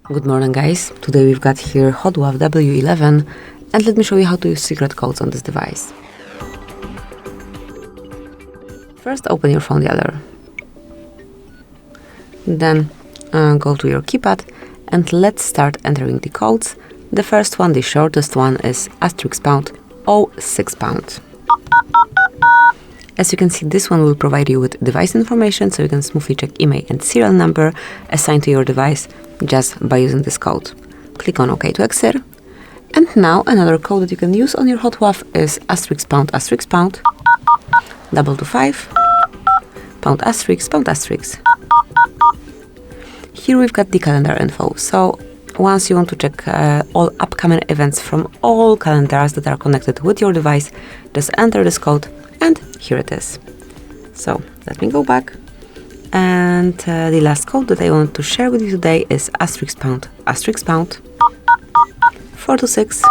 Good morning, guys. Today we've got here HOTWAV W11, and let me show you how to use secret codes on this device. First, open your phone dialer. Then go to your keypad and let's start entering the codes. The first one, the shortest one, is *#06#. As you can see, this one will provide you with device information, so you can smoothly check email and serial number assigned to your device just by using this code. Click on OK to exit. And now another code that you can use on your HOTWAV is *##, 225, #**. Here we've got the calendar info. So once you want to check all upcoming events from all calendars that are connected with your device, just enter this code. And here it is. So let me go back. And the last code that I want to share with you today is *##, 426, #**.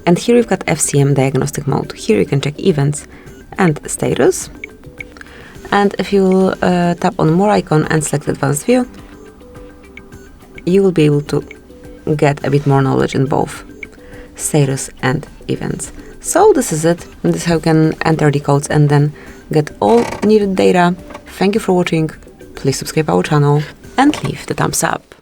And here we've got FCM diagnostic mode. Here you can check events and status. And if you tap on more icon and select advanced view, you will be able to get a bit more knowledge in both status and events. So this is it. This is how you can enter the codes and then get all needed data. Thank you for watching. Please subscribe our channel and leave the thumbs up.